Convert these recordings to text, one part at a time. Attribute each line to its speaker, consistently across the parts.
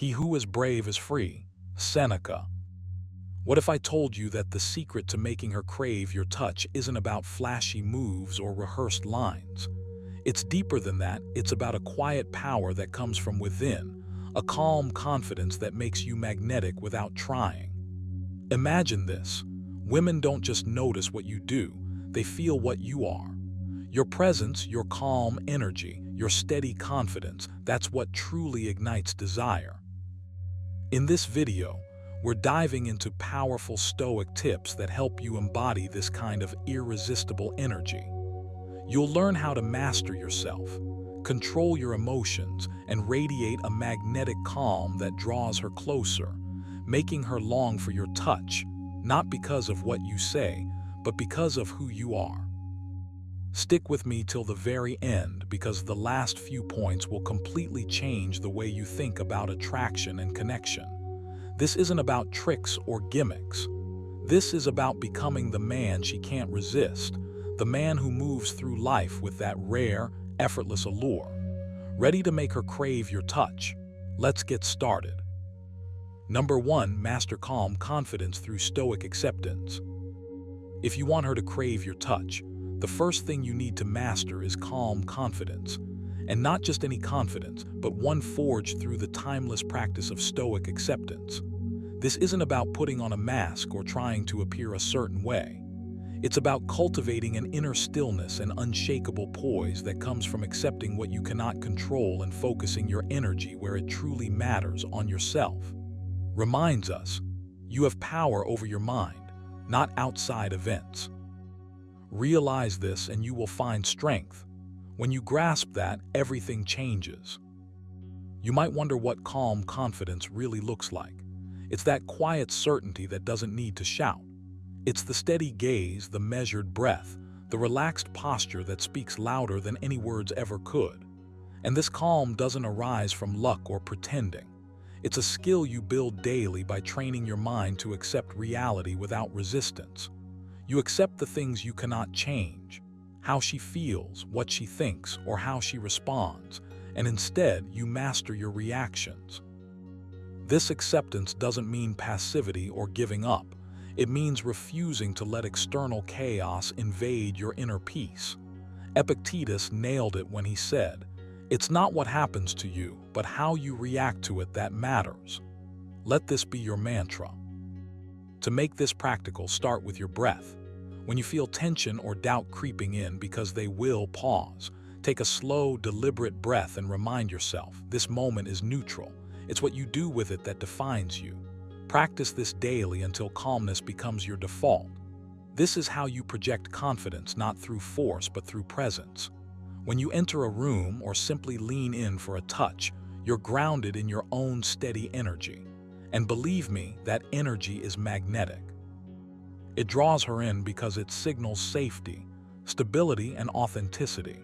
Speaker 1: He who is brave is free. Seneca. What if I told you that the secret to making her crave your touch isn't about flashy moves or rehearsed lines? It's deeper than that. It's about a quiet power that comes from within, a calm confidence that makes you magnetic without trying. Imagine this. Women don't just notice what you do, they feel what you are. Your presence, your calm energy, your steady confidence, that's what truly ignites desire. In this video, we're diving into powerful Stoic tips that help you embody this kind of irresistible energy. You'll learn how to master yourself, control your emotions, and radiate a magnetic calm that draws her closer, making her long for your touch, not because of what you say, but because of who you are. Stick with me till the very end because the last few points will completely change the way you think about attraction and connection. This isn't about tricks or gimmicks. This is about becoming the man she can't resist, the man who moves through life with that rare, effortless allure. Ready to make her crave your touch? Let's get started. Number 1, master calm confidence through Stoic acceptance. If you want her to crave your touch, the first thing you need to master is calm confidence. And not just any confidence, but one forged through the timeless practice of Stoic acceptance. This isn't about putting on a mask or trying to appear a certain way. It's about cultivating an inner stillness and unshakable poise that comes from accepting what you cannot control and focusing your energy where it truly matters, on yourself. Reminds us, you have power over your mind, not outside events. Realize this and you will find strength. When you grasp that, everything changes. You might wonder what calm confidence really looks like. It's that quiet certainty that doesn't need to shout. It's the steady gaze, the measured breath, the relaxed posture that speaks louder than any words ever could. And this calm doesn't arise from luck or pretending. It's a skill you build daily by training your mind to accept reality without resistance. You accept the things you cannot change, how she feels, what she thinks, or how she responds, and instead you master your reactions. This acceptance doesn't mean passivity or giving up. It means refusing to let external chaos invade your inner peace. Epictetus nailed it when he said, "It's not what happens to you, but how you react to it that matters." Let this be your mantra. To make this practical, start with your breath. When you feel tension or doubt creeping in, because they will, pause. Take a slow, deliberate breath and remind yourself, this moment is neutral. It's what you do with it that defines you. Practice this daily until calmness becomes your default. This is how you project confidence, not through force but through presence. When you enter a room or simply lean in for a touch, you're grounded in your own steady energy. And believe me, that energy is magnetic. It draws her in because it signals safety, stability, and authenticity.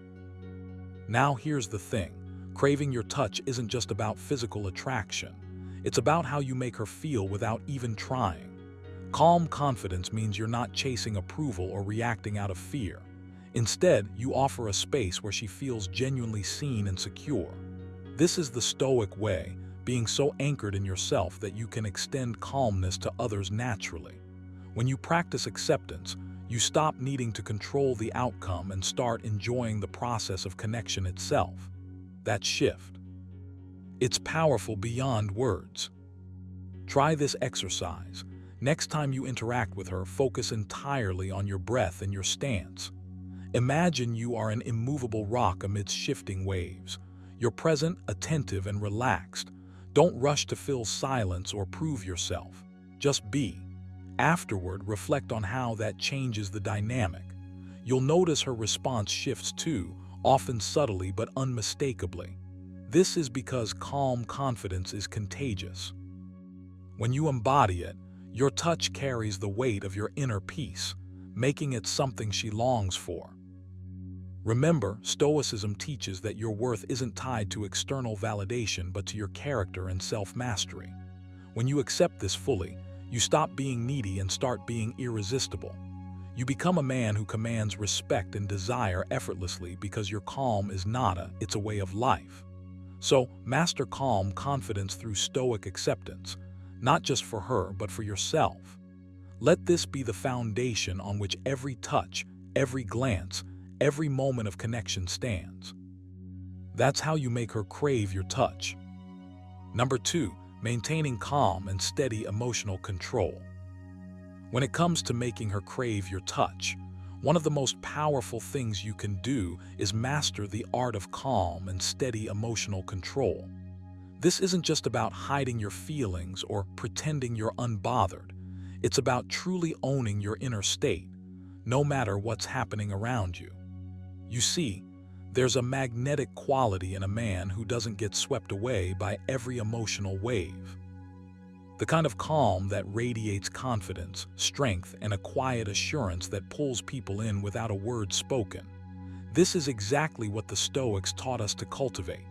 Speaker 1: Now here's the thing. Craving your touch isn't just about physical attraction. It's about how you make her feel without even trying. Calm confidence means you're not chasing approval or reacting out of fear. Instead, you offer a space where she feels genuinely seen and secure. This is the Stoic way, being so anchored in yourself that you can extend calmness to others naturally. When you practice acceptance, you stop needing to control the outcome and start enjoying the process of connection itself. That shift. It's powerful beyond words. Try this exercise. Next time you interact with her, focus entirely on your breath and your stance. Imagine you are an immovable rock amidst shifting waves. You're present, attentive, and relaxed. Don't rush to fill silence or prove yourself. Just be. Afterward, reflect on how that changes the dynamic. You'll notice her response shifts too, often subtly but unmistakably. This is because calm confidence is contagious. When you embody it, your touch carries the weight of your inner peace, making it something she longs for. Remember, Stoicism teaches that your worth isn't tied to external validation but to your character and self-mastery. When you accept this fully, you stop being needy and start being irresistible. You become a man who commands respect and desire effortlessly because your calm is nada, it's a way of life. So, master calm confidence through Stoic acceptance, not just for her, but for yourself. Let this be the foundation on which every touch, every glance, every moment of connection stands. That's how you make her crave your touch. Number 2, maintaining calm and steady emotional control. When it comes to making her crave your touch, one of the most powerful things you can do is master the art of calm and steady emotional control. This isn't just about hiding your feelings or pretending you're unbothered. It's about truly owning your inner state, no matter what's happening around you. You see, there's a magnetic quality in a man who doesn't get swept away by every emotional wave. The kind of calm that radiates confidence, strength, and a quiet assurance that pulls people in without a word spoken. This is exactly what the Stoics taught us to cultivate.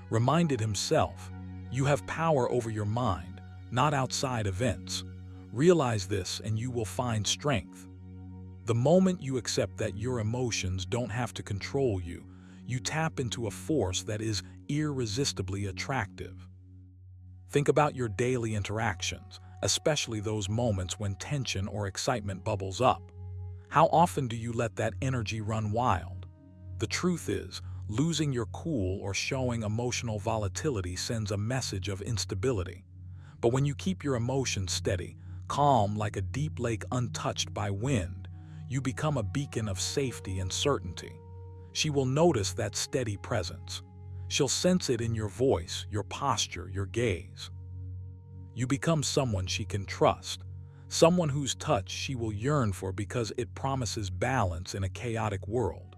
Speaker 1: Reminded himself, you have power over your mind, not outside events. Realize this and you will find strength. The moment you accept that your emotions don't have to control you, you tap into a force that is irresistibly attractive. Think about your daily interactions, especially those moments when tension or excitement bubbles up. How often do you let that energy run wild? The truth is, losing your cool or showing emotional volatility sends a message of instability. But when you keep your emotions steady, calm like a deep lake untouched by wind, you become a beacon of safety and certainty. She will notice that steady presence. She'll sense it in your voice, your posture, your gaze. You become someone she can trust, someone whose touch she will yearn for because it promises balance in a chaotic world.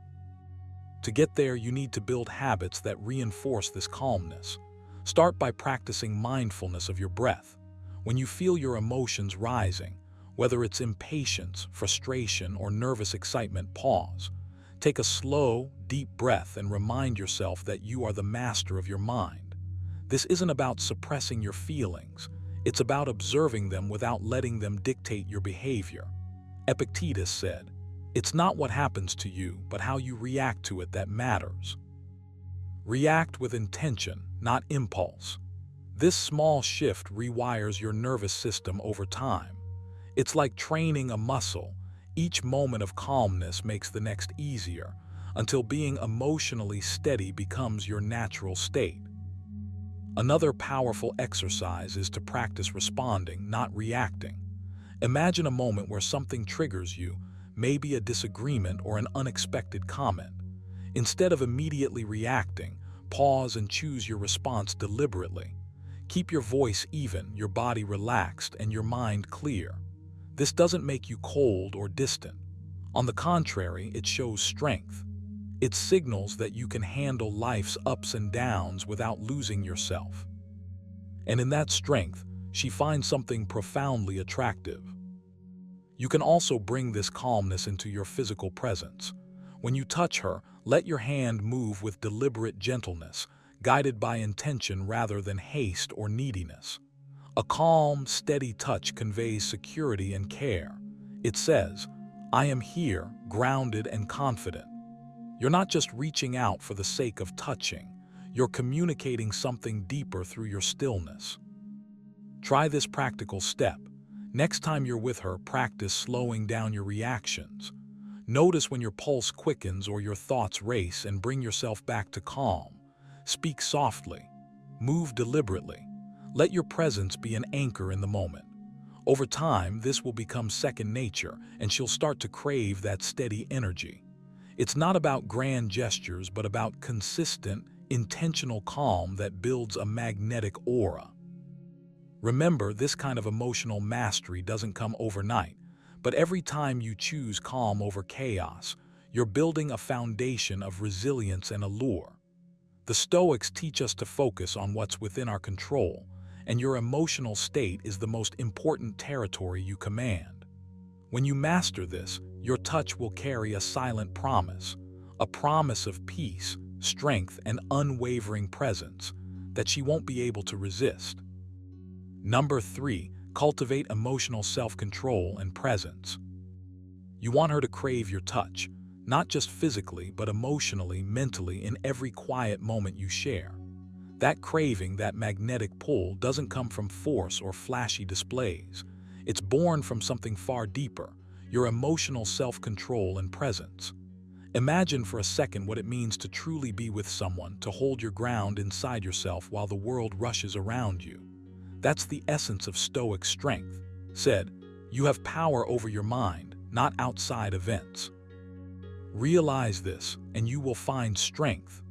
Speaker 1: To get there, you need to build habits that reinforce this calmness. Start by practicing mindfulness of your breath. When you feel your emotions rising, whether it's impatience, frustration, or nervous excitement, pause. Take a slow, deep breath and remind yourself that you are the master of your mind. This isn't about suppressing your feelings. It's about observing them without letting them dictate your behavior. Epictetus said, "It's not what happens to you, but how you react to it that matters." React with intention, not impulse. This small shift rewires your nervous system over time. It's like training a muscle. Each moment of calmness makes the next easier, until being emotionally steady becomes your natural state. Another powerful exercise is to practice responding, not reacting. Imagine a moment where something triggers you, maybe a disagreement or an unexpected comment. Instead of immediately reacting, pause and choose your response deliberately. Keep your voice even, your body relaxed, and your mind clear. This doesn't make you cold or distant. On the contrary, it shows strength. It signals that you can handle life's ups and downs without losing yourself. And in that strength, she finds something profoundly attractive. You can also bring this calmness into your physical presence. When you touch her, let your hand move with deliberate gentleness, guided by intention rather than haste or neediness. A calm, steady touch conveys security and care. It says, "I am here, grounded and confident." You're not just reaching out for the sake of touching. You're communicating something deeper through your stillness. Try this practical step. Next time you're with her, practice slowing down your reactions. Notice when your pulse quickens or your thoughts race and bring yourself back to calm. Speak softly. Move deliberately. Let your presence be an anchor in the moment. Over time, this will become second nature, and she'll start to crave that steady energy. It's not about grand gestures, but about consistent, intentional calm that builds a magnetic aura. Remember, this kind of emotional mastery doesn't come overnight, but every time you choose calm over chaos, you're building a foundation of resilience and allure. The Stoics teach us to focus on what's within our control, and your emotional state is the most important territory you command. When you master this, your touch will carry a silent promise, a promise of peace, strength, and unwavering presence that she won't be able to resist. Number 3, cultivate emotional self-control and presence. You want her to crave your touch, not just physically, but emotionally, mentally, in every quiet moment you share. That craving, that magnetic pull, doesn't come from force or flashy displays. It's born from something far deeper, your emotional self-control and presence. Imagine for a second what it means to truly be with someone, to hold your ground inside yourself while the world rushes around you. That's the essence of Stoic strength. Said, you have power over your mind, not outside events. Realize this, and you will find strength.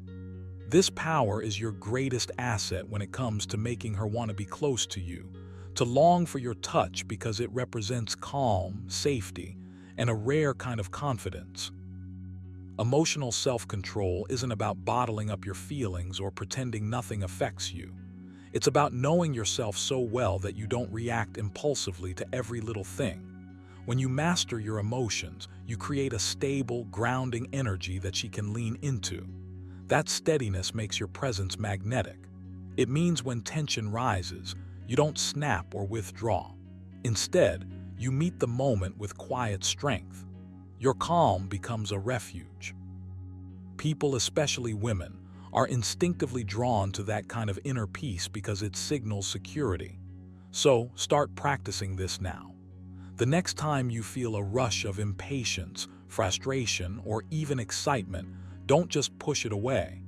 Speaker 1: This power is your greatest asset when it comes to making her want to be close to you, to long for your touch because it represents calm, safety, and a rare kind of confidence. Emotional self-control isn't about bottling up your feelings or pretending nothing affects you. It's about knowing yourself so well that you don't react impulsively to every little thing. When you master your emotions, you create a stable, grounding energy that she can lean into. That steadiness makes your presence magnetic. It means when tension rises, you don't snap or withdraw. Instead, you meet the moment with quiet strength. Your calm becomes a refuge. People, especially women, are instinctively drawn to that kind of inner peace because it signals security. So, start practicing this now. The next time you feel a rush of impatience, frustration, or even excitement, don't just push it away.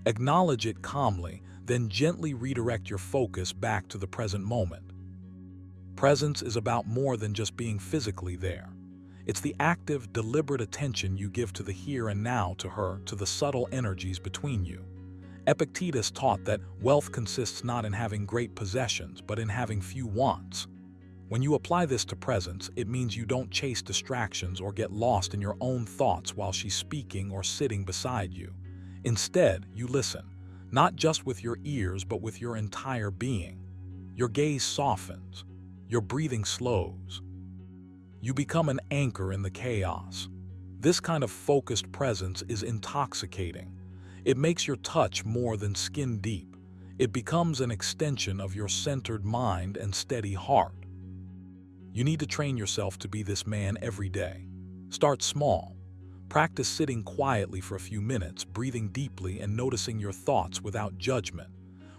Speaker 1: Acknowledge it calmly, then gently redirect your focus back to the present moment. Presence is about more than just being physically there. It's the active, deliberate attention you give to the here and now, to her, to the subtle energies between you. Epictetus taught that wealth consists not in having great possessions, but in having few wants. When you apply this to presence, it means you don't chase distractions or get lost in your own thoughts while she's speaking or sitting beside you. Instead, you listen, not just with your ears, but with your entire being. Your gaze softens. Your breathing slows. You become an anchor in the chaos. This kind of focused presence is intoxicating. It makes your touch more than skin deep. It becomes an extension of your centered mind and steady heart. You need to train yourself to be this man every day. Start small. Practice sitting quietly for a few minutes, breathing deeply and noticing your thoughts without judgment.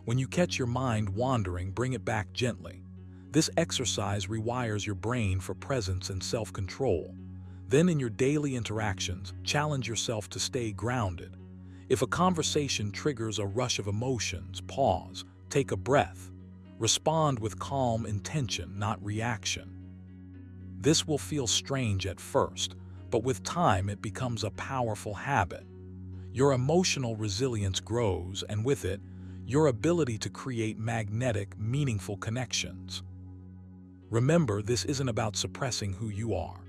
Speaker 1: When you catch your mind wandering, bring it back gently. This exercise rewires your brain for presence and self-control. Then in your daily interactions, challenge yourself to stay grounded. If a conversation triggers a rush of emotions, pause, take a breath. Respond with calm intention, not reaction. This will feel strange at first, but with time it becomes a powerful habit. Your emotional resilience grows, and with it, your ability to create magnetic, meaningful connections. Remember, this isn't about suppressing who you are.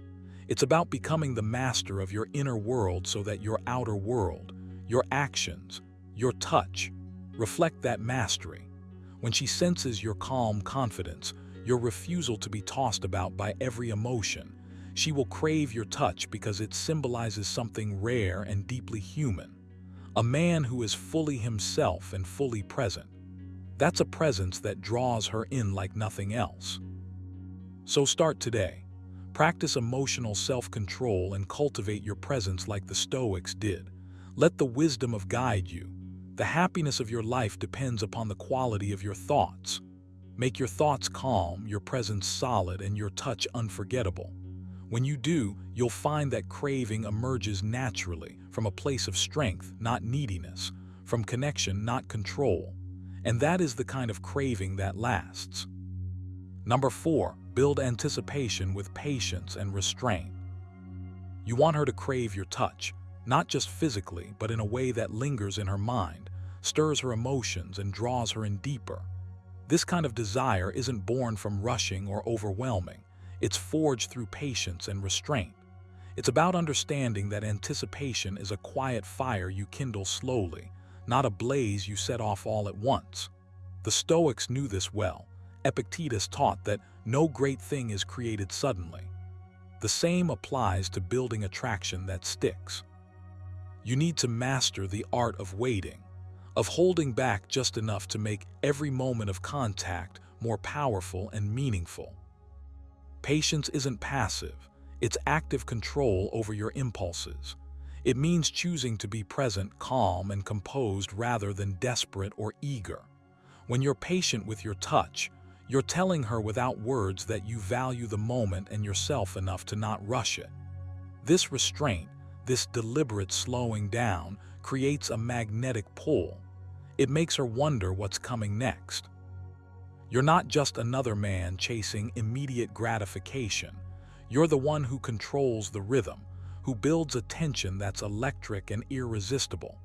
Speaker 1: It's about becoming the master of your inner world so that your outer world, your actions, your touch, reflect that mastery. When she senses your calm confidence, your refusal to be tossed about by every emotion, she will crave your touch because it symbolizes something rare and deeply human. A man who is fully himself and fully present. That's a presence that draws her in like nothing else. So start today. Practice emotional self-control and cultivate your presence like the Stoics did. Let the wisdom of guide you. The happiness of your life depends upon the quality of your thoughts. Make your thoughts calm, your presence solid, and your touch unforgettable. When you do, you'll find that craving emerges naturally from a place of strength, not neediness, from connection, not control. And that is the kind of craving that lasts. Number 4, build anticipation with patience and restraint. You want her to crave your touch, not just physically, but in a way that lingers in her mind, stirs her emotions, and draws her in deeper. This kind of desire isn't born from rushing or overwhelming. It's forged through patience and restraint. It's about understanding that anticipation is a quiet fire you kindle slowly, not a blaze you set off all at once. The Stoics knew this well. Epictetus taught that no great thing is created suddenly. The same applies to building attraction that sticks. You need to master the art of waiting, of holding back just enough to make every moment of contact more powerful and meaningful. Patience isn't passive, it's active control over your impulses. It means choosing to be present, calm, and composed rather than desperate or eager. When you're patient with your touch, you're telling her without words that you value the moment and yourself enough to not rush it. This restraint, this deliberate slowing down, creates a magnetic pull. It makes her wonder what's coming next. You're not just another man chasing immediate gratification. You're the one who controls the rhythm, who builds a tension that's electric and irresistible.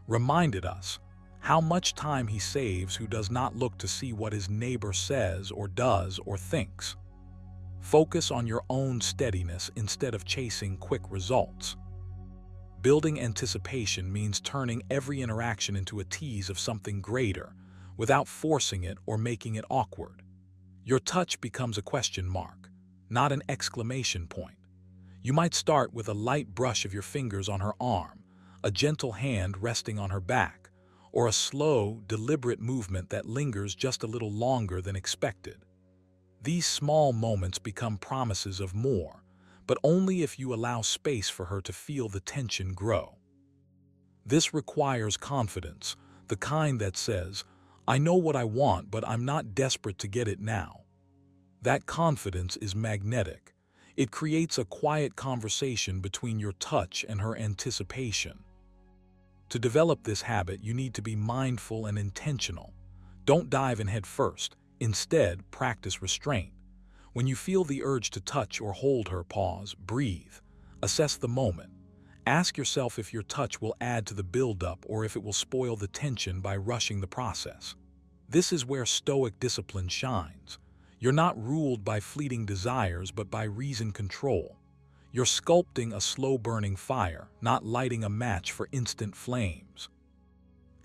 Speaker 1: Reminded us how much time he saves who does not look to see what his neighbor says or does or thinks. Focus on your own steadiness instead of chasing quick results. Building anticipation means turning every interaction into a tease of something greater, without forcing it or making it awkward. Your touch becomes a question mark, not an exclamation point. You might start with a light brush of your fingers on her arm, a gentle hand resting on her back, or a slow, deliberate movement that lingers just a little longer than expected. These small moments become promises of more, but only if you allow space for her to feel the tension grow. This requires confidence, the kind that says, "I know what I want, but I'm not desperate to get it now." That confidence is magnetic. It creates a quiet conversation between your touch and her anticipation. To develop this habit, you need to be mindful and intentional. Don't dive in head first. Instead, practice restraint. When you feel the urge to touch or hold her, pause, breathe, assess the moment. Ask yourself if your touch will add to the buildup or if it will spoil the tension by rushing the process. This is where Stoic discipline shines. You're not ruled by fleeting desires but by reason control. You're sculpting a slow-burning fire, not lighting a match for instant flames.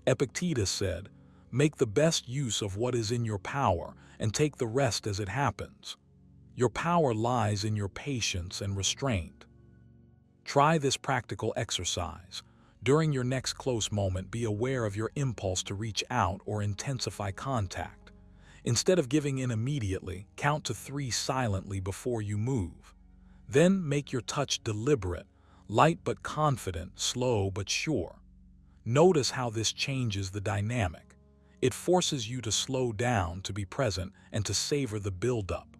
Speaker 1: Epictetus said, "Make the best use of what is in your power and take the rest as it happens." Your power lies in your patience and restraint. Try this practical exercise. During your next close moment, be aware of your impulse to reach out or intensify contact. Instead of giving in immediately, count to 3 silently before you move. Then make your touch deliberate, light but confident, slow but sure. Notice how this changes the dynamic. It forces you to slow down, to be present, and to savor the buildup.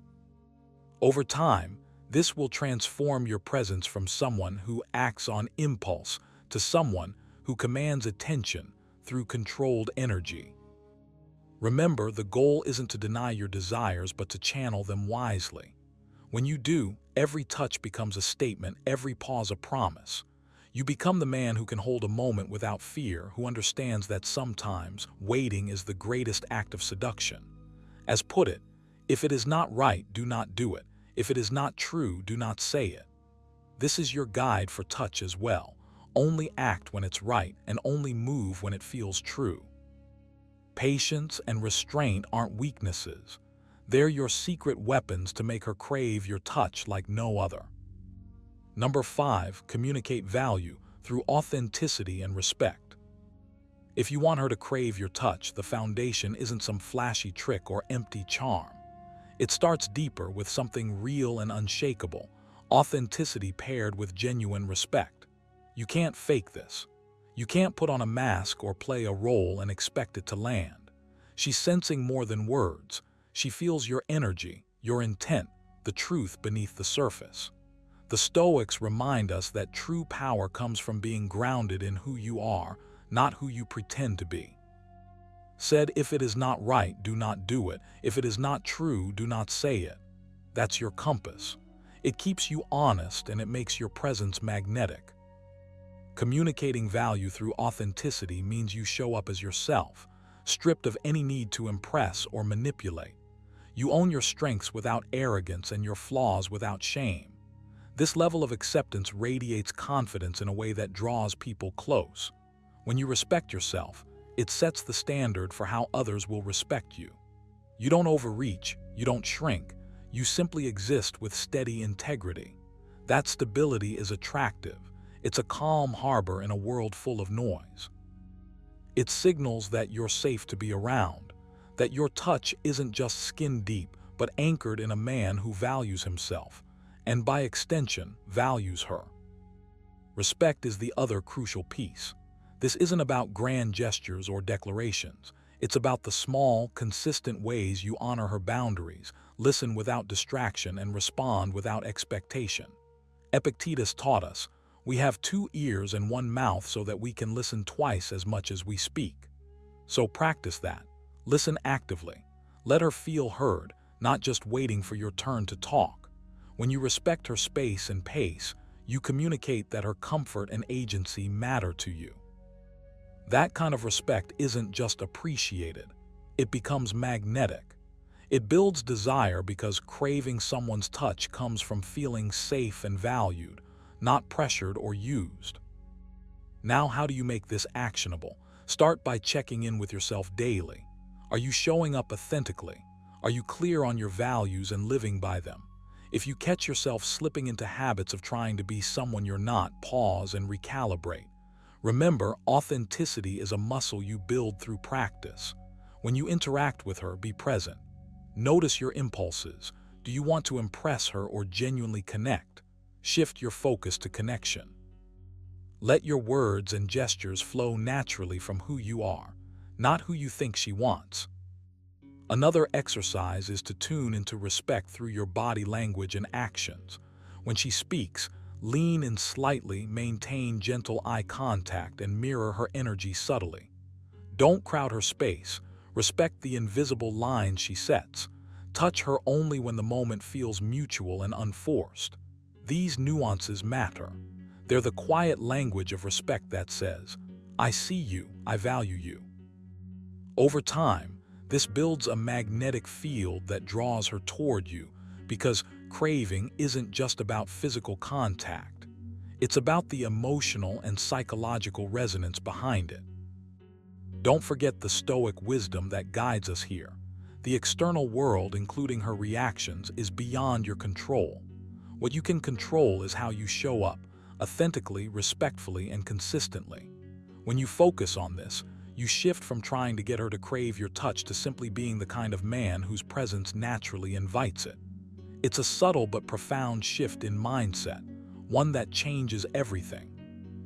Speaker 1: Over time, this will transform your presence from someone who acts on impulse to someone who commands attention through controlled energy. Remember, the goal isn't to deny your desires but to channel them wisely. When you do, every touch becomes a statement, every pause a promise. You become the man who can hold a moment without fear, who understands that sometimes waiting is the greatest act of seduction. As put it, if it is not right, do not do it. If it is not true, do not say it. This is your guide for touch as well. Only act when it's right and only move when it feels true. Patience and restraint aren't weaknesses. They're your secret weapons to make her crave your touch like no other. Number 5, communicate value through authenticity and respect. If you want her to crave your touch, the foundation isn't some flashy trick or empty charm. It starts deeper with something real and unshakable, authenticity paired with genuine respect. You can't fake this. You can't put on a mask or play a role and expect it to land. She's sensing more than words. She feels your energy, your intent, the truth beneath the surface. The Stoics remind us that true power comes from being grounded in who you are, not who you pretend to be. Said, if it is not right, do not do it. If it is not true, do not say it. That's your compass. It keeps you honest and it makes your presence magnetic. Communicating value through authenticity means you show up as yourself, stripped of any need to impress or manipulate. You own your strengths without arrogance and your flaws without shame. This level of acceptance radiates confidence in a way that draws people close. When you respect yourself, it sets the standard for how others will respect you. You don't overreach, you don't shrink, you simply exist with steady integrity. That stability is attractive. It's a calm harbor in a world full of noise. It signals that you're safe to be around, that your touch isn't just skin deep, but anchored in a man who values himself, and by extension, values her. Respect is the other crucial piece. This isn't about grand gestures or declarations. It's about the small, consistent ways you honor her boundaries, listen without distraction, and respond without expectation. Epictetus taught us, we have 2 ears and 1 mouth so that we can listen twice as much as we speak. So practice that. Listen actively. Let her feel heard, not just waiting for your turn to talk. When you respect her space and pace, you communicate that her comfort and agency matter to you. That kind of respect isn't just appreciated, it becomes magnetic. It builds desire because craving someone's touch comes from feeling safe and valued, not pressured or used. Now, how do you make this actionable? Start by checking in with yourself daily. Are you showing up authentically? Are you clear on your values and living by them? If you catch yourself slipping into habits of trying to be someone you're not, pause and recalibrate. Remember, authenticity is a muscle you build through practice. When you interact with her, be present. Notice your impulses. Do you want to impress her or genuinely connect? Shift your focus to connection. Let your words and gestures flow naturally from who you are, not who you think she wants. Another exercise is to tune into respect through your body language and actions. When she speaks, lean in slightly, maintain gentle eye contact, and mirror her energy subtly. Don't crowd her space. Respect the invisible lines she sets. Touch her only when the moment feels mutual and unforced. These nuances matter. They're the quiet language of respect that says, I see you, I value you. Over time, this builds a magnetic field that draws her toward you because craving isn't just about physical contact. It's about the emotional and psychological resonance behind it. Don't forget the Stoic wisdom that guides us here. The external world, including her reactions, is beyond your control. What you can control is how you show up, authentically, respectfully, and consistently. When you focus on this, you shift from trying to get her to crave your touch to simply being the kind of man whose presence naturally invites it. It's a subtle but profound shift in mindset, one that changes everything.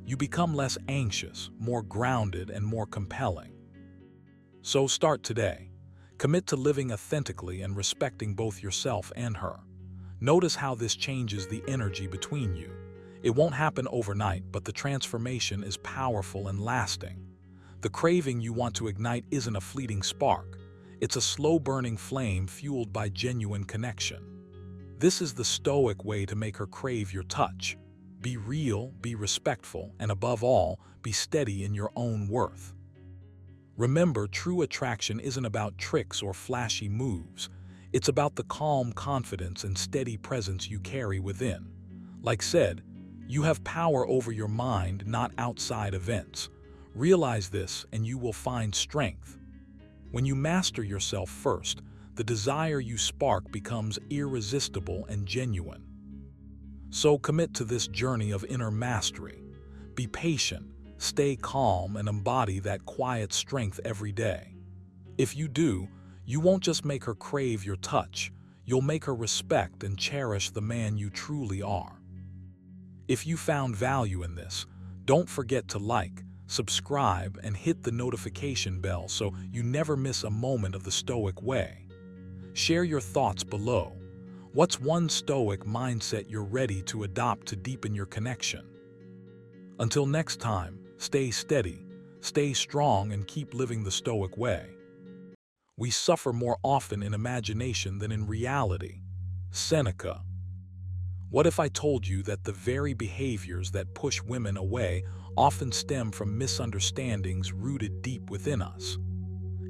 Speaker 1: You become less anxious, more grounded, and more compelling. So start today. Commit to living authentically and respecting both yourself and her. Notice how this changes the energy between you. It won't happen overnight, but the transformation is powerful and lasting. The craving you want to ignite isn't a fleeting spark. It's a slow-burning flame fueled by genuine connection. This is the Stoic way to make her crave your touch. Be real, be respectful, and above all, be steady in your own worth. Remember, true attraction isn't about tricks or flashy moves. It's about the calm confidence and steady presence you carry within. Like said, you have power over your mind, not outside events. Realize this and you will find strength. When you master yourself first, the desire you spark becomes irresistible and genuine. So commit to this journey of inner mastery. Be patient, stay calm, and embody that quiet strength every day. If you do, you won't just make her crave your touch, you'll make her respect and cherish the man you truly are. If you found value in this, don't forget to like, subscribe, and hit the notification bell so you never miss a moment of the Stoic way. Share your thoughts below. What's one Stoic mindset you're ready to adopt to deepen your connection? Until next time, stay steady, stay strong, and keep living the Stoic way. We suffer more often in imagination than in reality. Seneca. What if I told you that the very behaviors that push women away often stem from misunderstandings rooted deep within us?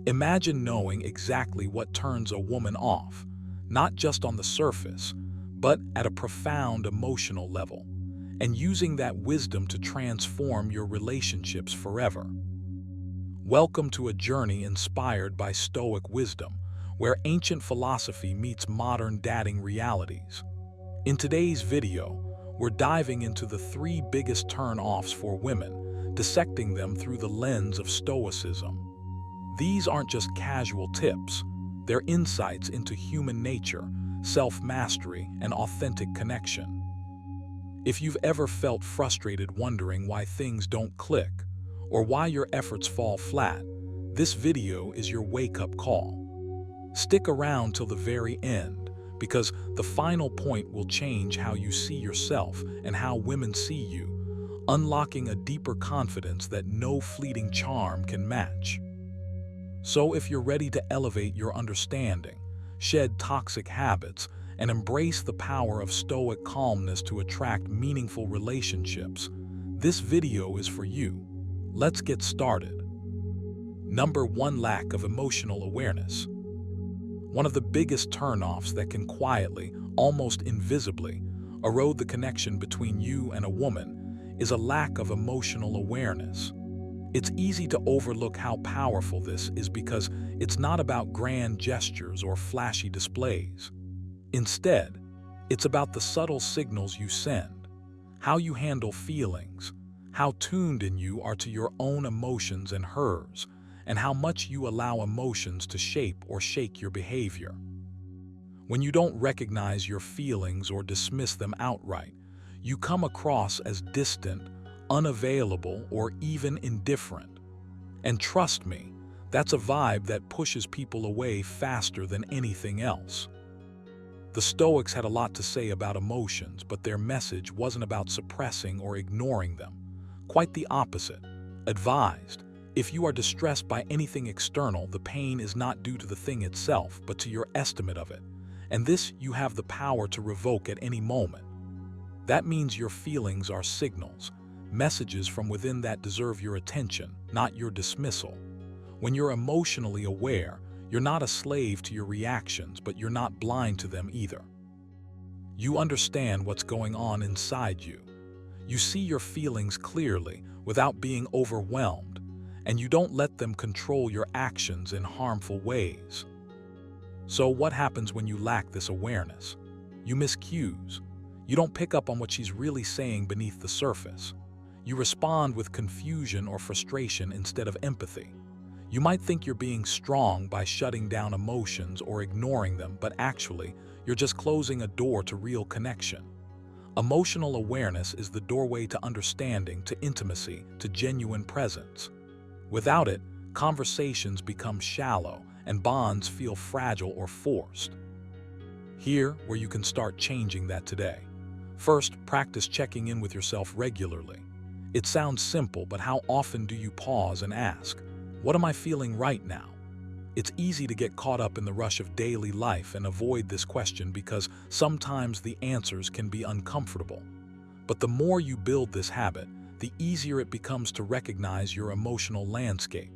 Speaker 1: Imagine knowing exactly what turns a woman off, not just on the surface, but at a profound emotional level, and using that wisdom to transform your relationships forever. Welcome to a journey inspired by Stoic wisdom, where ancient philosophy meets modern dating realities. In today's video, we're diving into the 3 biggest turn-offs for women, dissecting them through the lens of Stoicism. These aren't just casual tips, they're insights into human nature, self-mastery, and authentic connection. If you've ever felt frustrated wondering why things don't click, or why your efforts fall flat, this video is your wake-up call. Stick around till the very end, because the final point will change how you see yourself and how women see you, unlocking a deeper confidence that no fleeting charm can match. So if you're ready to elevate your understanding, shed toxic habits, and embrace the power of Stoic calmness to attract meaningful relationships, this video is for you. Let's get started. Number 1. Lack of emotional awareness. One of the biggest turnoffs that can quietly, almost invisibly, erode the connection between you and a woman is a lack of emotional awareness. It's easy to overlook how powerful this is because it's not about grand gestures or flashy displays. Instead, it's about the subtle signals you send, how you handle feelings, how tuned in you are to your own emotions and hers, and how much you allow emotions to shape or shake your behavior. When you don't recognize your feelings or dismiss them outright, you come across as distant, unavailable, or even indifferent. And trust me, that's a vibe that pushes people away faster than anything else. The Stoics had a lot to say about emotions, but their message wasn't about suppressing or ignoring them. Quite the opposite. Advised, if you are distressed by anything external, the pain is not due to the thing itself, but to your estimate of it. And this you have the power to revoke at any moment. That means your feelings are signals, messages from within that deserve your attention, not your dismissal. When you're emotionally aware, you're not a slave to your reactions, but you're not blind to them either. You understand what's going on inside you. You see your feelings clearly without being overwhelmed, and you don't let them control your actions in harmful ways. So what happens when you lack this awareness? You miss cues. You don't pick up on what she's really saying beneath the surface. You respond with confusion or frustration instead of empathy. You might think you're being strong by shutting down emotions or ignoring them, but actually, you're just closing a door to real connection. Emotional awareness is the doorway to understanding, to intimacy, to genuine presence. Without it, conversations become shallow and bonds feel fragile or forced. Here, where you can start changing that today. First, practice checking in with yourself regularly. It sounds simple, but how often do you pause and ask, what am I feeling right now? It's easy to get caught up in the rush of daily life and avoid this question because sometimes the answers can be uncomfortable. But the more you build this habit, the easier it becomes to recognize your emotional landscape.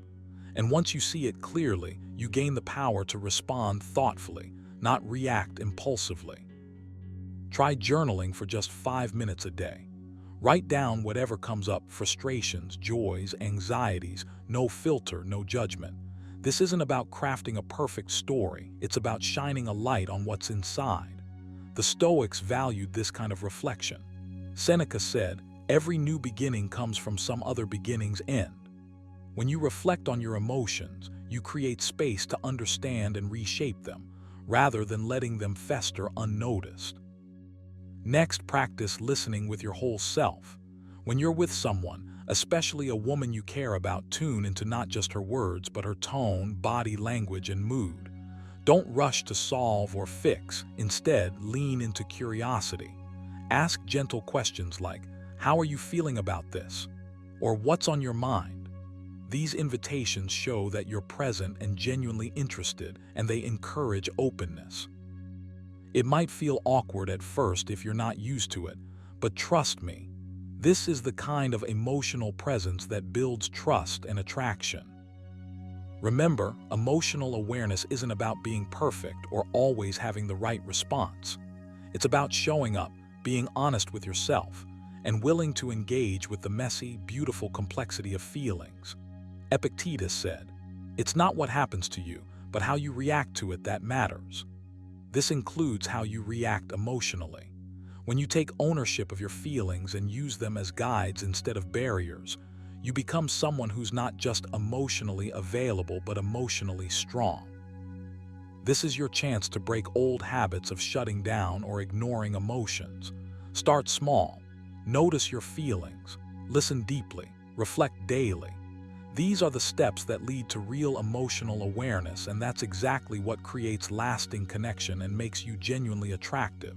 Speaker 1: And once you see it clearly, you gain the power to respond thoughtfully, not react impulsively. Try journaling for just 5 minutes a day. Write down whatever comes up: frustrations, joys, anxieties, no filter, no judgment. This isn't about crafting a perfect story, it's about shining a light on what's inside. The Stoics valued this kind of reflection. Seneca said, "Every new beginning comes from some other beginning's end." When you reflect on your emotions, you create space to understand and reshape them, rather than letting them fester unnoticed. Next, practice listening with your whole self. When you're with someone, especially a woman you care about, tune into not just her words, but her tone, body language, and mood. Don't rush to solve or fix. Instead, lean into curiosity. Ask gentle questions like, "How are you feeling about this?" or "What's on your mind?" These invitations show that you're present and genuinely interested, and they encourage openness. It might feel awkward at first if you're not used to it, but trust me, this is the kind of emotional presence that builds trust and attraction. Remember, emotional awareness isn't about being perfect or always having the right response. It's about showing up, being honest with yourself, and willing to engage with the messy, beautiful complexity of feelings. Epictetus said, "It's not what happens to you, but how you react to it that matters." This includes how you react emotionally. When you take ownership of your feelings and use them as guides instead of barriers, you become someone who's not just emotionally available but emotionally strong. This is your chance to break old habits of shutting down or ignoring emotions. Start small. Notice your feelings, listen deeply, reflect daily. These are the steps that lead to real emotional awareness, and that's exactly what creates lasting connection and makes you genuinely attractive.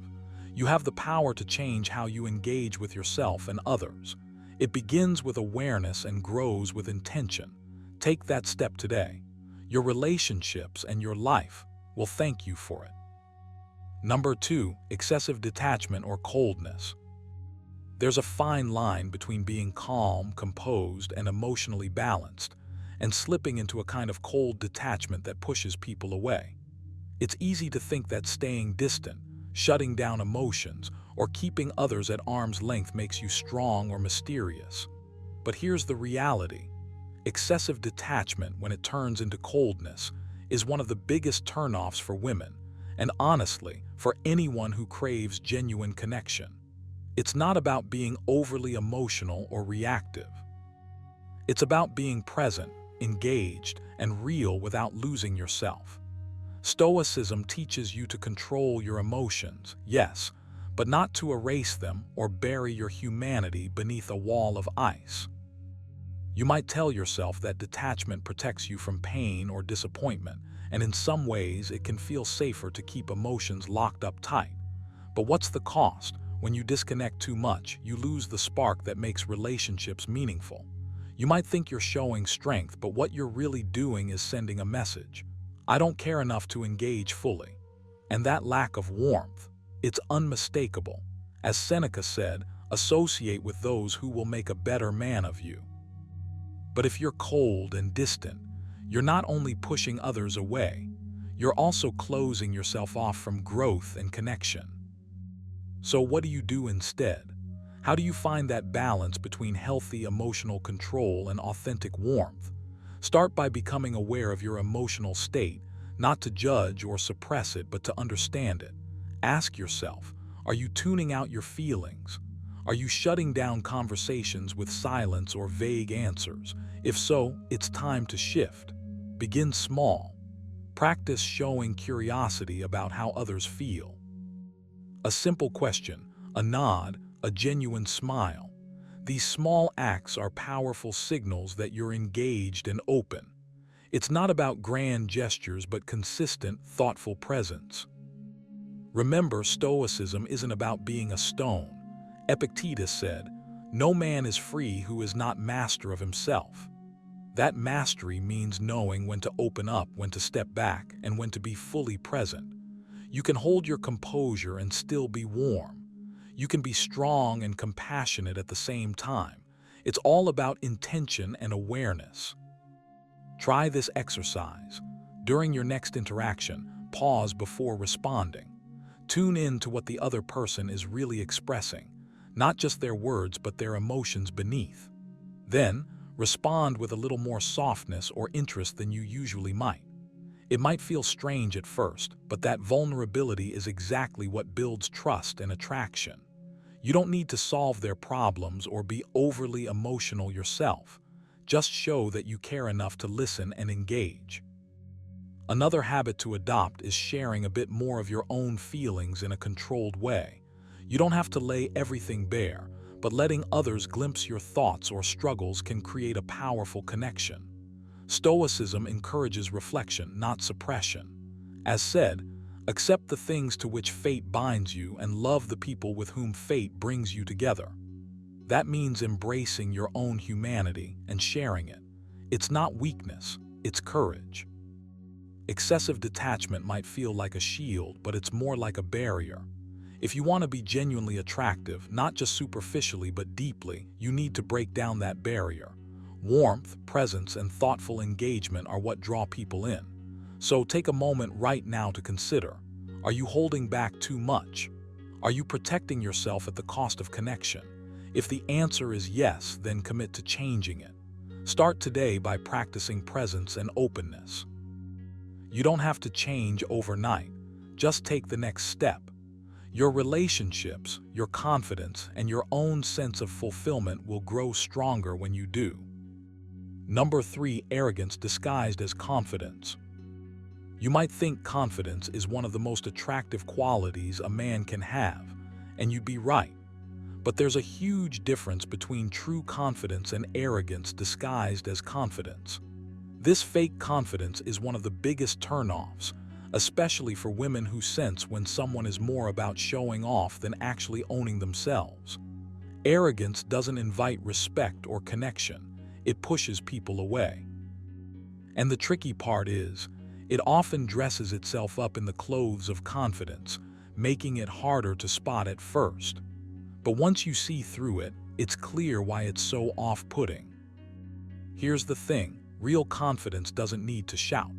Speaker 1: You have the power to change how you engage with yourself and others. It begins with awareness and grows with intention. Take that step today. Your relationships and your life will thank you for it. Number 2, excessive detachment or coldness. There's a fine line between being calm, composed, and emotionally balanced, and slipping into a kind of cold detachment that pushes people away. It's easy to think that staying distant, shutting down emotions, or keeping others at arm's length makes you strong or mysterious. But here's the reality. Excessive detachment, when it turns into coldness, is one of the biggest turnoffs for women, and honestly, for anyone who craves genuine connection. It's not about being overly emotional or reactive. It's about being present, engaged, and real without losing yourself. Stoicism teaches you to control your emotions, yes, but not to erase them or bury your humanity beneath a wall of ice. You might tell yourself that detachment protects you from pain or disappointment, and in some ways it can feel safer to keep emotions locked up tight. But what's the cost? When you disconnect too much, you lose the spark that makes relationships meaningful. You might think you're showing strength, but what you're really doing is sending a message. I don't care enough to engage fully. And that lack of warmth, it's unmistakable. As Seneca said, associate with those who will make a better man of you. But if you're cold and distant, you're not only pushing others away, you're also closing yourself off from growth and connection. So what do you do instead? How do you find that balance between healthy emotional control and authentic warmth? Start by becoming aware of your emotional state, not to judge or suppress it, but to understand it. Ask yourself, are you tuning out your feelings? Are you shutting down conversations with silence or vague answers? If so, it's time to shift. Begin small. Practice showing curiosity about how others feel. A simple question, a nod, a genuine smile. These small acts are powerful signals that you're engaged and open. It's not about grand gestures, but consistent, thoughtful presence. Remember, Stoicism isn't about being a stone. Epictetus said, "No man is free who is not master of himself." That mastery means knowing when to open up, when to step back, and when to be fully present. You can hold your composure and still be warm. You can be strong and compassionate at the same time. It's all about intention and awareness. Try this exercise. During your next interaction, pause before responding. Tune in to what the other person is really expressing, not just their words, but their emotions beneath. Then, respond with a little more softness or interest than you usually might. It might feel strange at first, but that vulnerability is exactly what builds trust and attraction. You don't need to solve their problems or be overly emotional yourself. Just show that you care enough to listen and engage. Another habit to adopt is sharing a bit more of your own feelings in a controlled way. You don't have to lay everything bare, but letting others glimpse your thoughts or struggles can create a powerful connection. Stoicism encourages reflection, not suppression. As said, accept the things to which fate binds you and love the people with whom fate brings you together. That means embracing your own humanity and sharing it. It's not weakness, it's courage. Excessive detachment might feel like a shield, but it's more like a barrier. If you want to be genuinely attractive, not just superficially but deeply, you need to break down that barrier. Warmth, presence, and thoughtful engagement are what draw people in. So take a moment right now to consider, are you holding back too much? Are you protecting yourself at the cost of connection? If the answer is yes, then commit to changing it. Start today by practicing presence and openness. You don't have to change overnight. Just take the next step. Your relationships, your confidence, and your own sense of fulfillment will grow stronger when you do. Number 3, arrogance disguised as confidence. You might think confidence is one of the most attractive qualities a man can have, and you'd be right. But there's a huge difference between true confidence and arrogance disguised as confidence. This fake confidence is one of the biggest turnoffs, especially for women who sense when someone is more about showing off than actually owning themselves. Arrogance doesn't invite respect or connection, it pushes people away. And the tricky part is, it often dresses itself up in the clothes of confidence, making it harder to spot at first. But once you see through it, it's clear why it's so off-putting. Here's the thing, real confidence doesn't need to shout.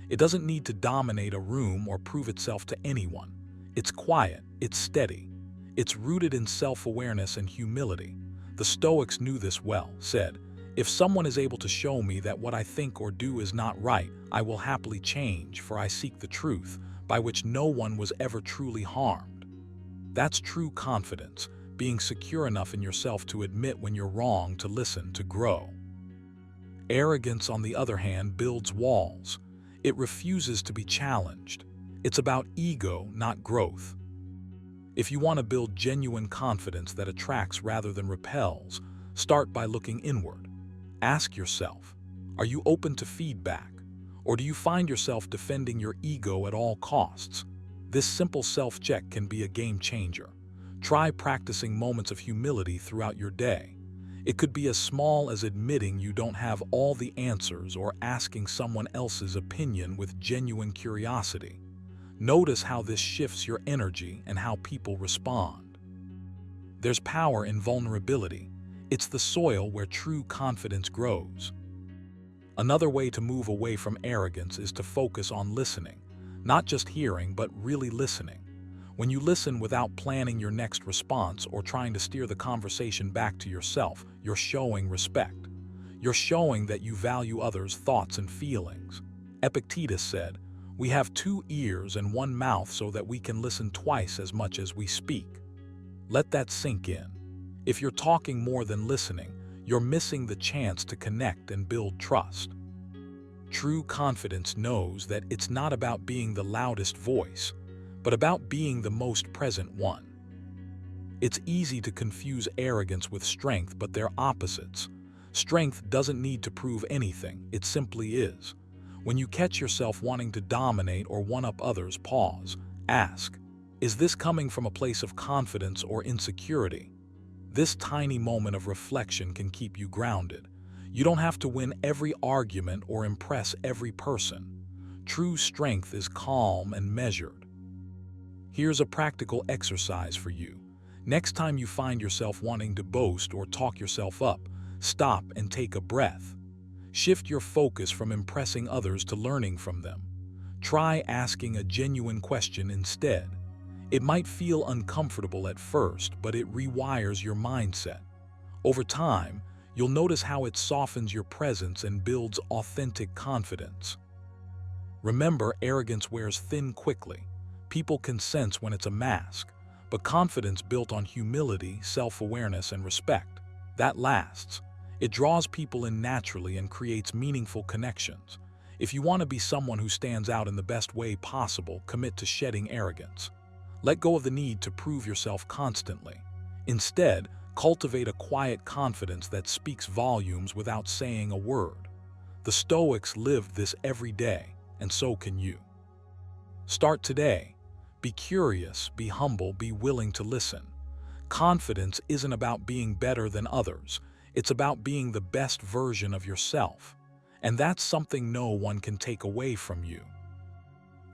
Speaker 1: It doesn't need to dominate a room or prove itself to anyone. It's quiet, it's steady. It's rooted in self-awareness and humility. The Stoics knew this well, said, "If someone is able to show me that what I think or do is not right, I will happily change, for I seek the truth, by which no one was ever truly harmed." That's true confidence, being secure enough in yourself to admit when you're wrong, to listen, to grow. Arrogance, on the other hand, builds walls. It refuses to be challenged. It's about ego, not growth. If you want to build genuine confidence that attracts rather than repels, start by looking inward. Ask yourself, are you open to feedback? Or do you find yourself defending your ego at all costs? This simple self-check can be a game changer. Try practicing moments of humility throughout your day. It could be as small as admitting you don't have all the answers or asking someone else's opinion with genuine curiosity. Notice how this shifts your energy and how people respond. There's power in vulnerability. It's the soil where true confidence grows. Another way to move away from arrogance is to focus on listening, not just hearing, but really listening. When you listen without planning your next response or trying to steer the conversation back to yourself, you're showing respect. You're showing that you value others' thoughts and feelings. Epictetus said, "We have 2 ears and 1 mouth so that we can listen twice as much as we speak." Let that sink in. If you're talking more than listening, you're missing the chance to connect and build trust. True confidence knows that it's not about being the loudest voice, but about being the most present one. It's easy to confuse arrogance with strength, but they're opposites. Strength doesn't need to prove anything, it simply is. When you catch yourself wanting to dominate or one-up others, pause. Ask, is this coming from a place of confidence or insecurity? This tiny moment of reflection can keep you grounded. You don't have to win every argument or impress every person. True strength is calm and measured. Here's a practical exercise for you. Next time you find yourself wanting to boast or talk yourself up, stop and take a breath. Shift your focus from impressing others to learning from them. Try asking a genuine question instead. It might feel uncomfortable at first, but it rewires your mindset. Over time, you'll notice how it softens your presence and builds authentic confidence. Remember, arrogance wears thin quickly. People can sense when it's a mask, but confidence built on humility, self-awareness, and respect, that lasts. It draws people in naturally and creates meaningful connections. If you want to be someone who stands out in the best way possible, commit to shedding arrogance. Let go of the need to prove yourself constantly. Instead, cultivate a quiet confidence that speaks volumes without saying a word. The Stoics lived this every day, and so can you. Start today. Be curious, be humble, be willing to listen. Confidence isn't about being better than others. It's about being the best version of yourself. And that's something no one can take away from you.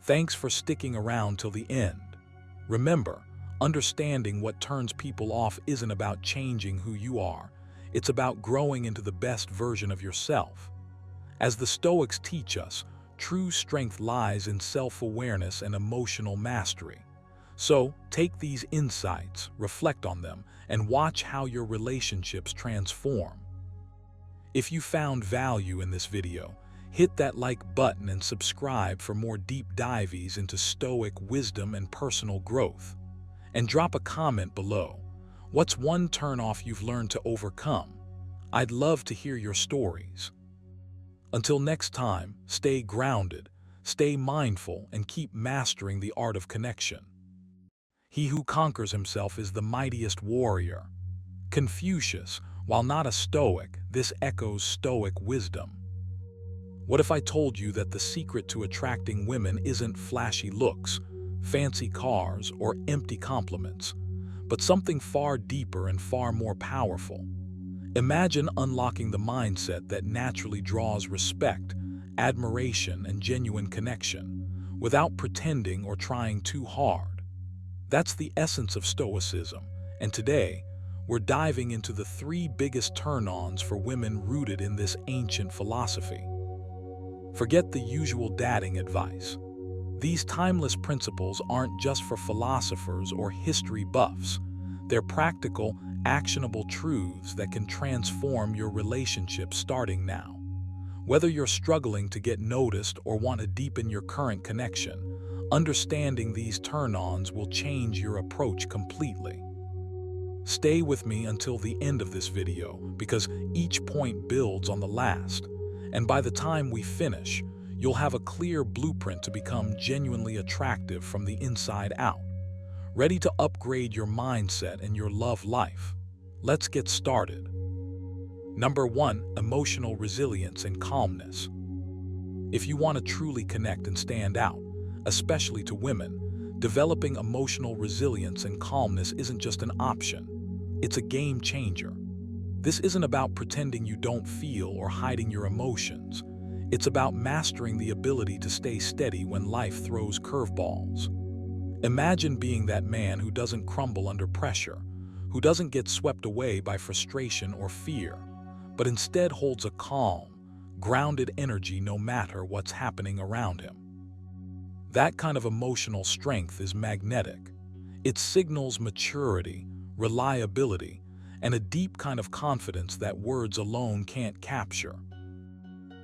Speaker 1: Thanks for sticking around till the end. Remember, understanding what turns people off isn't about changing who you are. It's about growing into the best version of yourself. As the Stoics teach us, true strength lies in self-awareness and emotional mastery. So, take these insights, reflect on them, and watch how your relationships transform. If you found value in this video, hit that like button and subscribe for more deep dives into Stoic wisdom and personal growth. And drop a comment below. What's one turnoff you've learned to overcome? I'd love to hear your stories. Until next time, stay grounded, stay mindful, and keep mastering the art of connection. He who conquers himself is the mightiest warrior. Confucius, while not a Stoic, this echoes Stoic wisdom. What if I told you that the secret to attracting women isn't flashy looks, fancy cars, or empty compliments, but something far deeper and far more powerful? Imagine unlocking the mindset that naturally draws respect, admiration, and genuine connection, without pretending or trying too hard. That's the essence of Stoicism, and today, we're diving into the 3 biggest turn-ons for women rooted in this ancient philosophy. Forget the usual dating advice. These timeless principles aren't just for philosophers or history buffs. They're practical, actionable truths that can transform your relationship starting now. Whether you're struggling to get noticed or want to deepen your current connection, understanding these turn-ons will change your approach completely. Stay with me until the end of this video because each point builds on the last, and by the time we finish, you'll have a clear blueprint to become genuinely attractive from the inside out. Ready to upgrade your mindset and your love life? Let's get started. Number 1, emotional resilience and calmness. If you want to truly connect and stand out, especially to women, developing emotional resilience and calmness isn't just an option, it's a game changer. This isn't about pretending you don't feel or hiding your emotions. It's about mastering the ability to stay steady when life throws curveballs. Imagine being that man who doesn't crumble under pressure, who doesn't get swept away by frustration or fear, but instead holds a calm, grounded energy no matter what's happening around him. That kind of emotional strength is magnetic. It signals maturity, reliability, and a deep kind of confidence that words alone can't capture.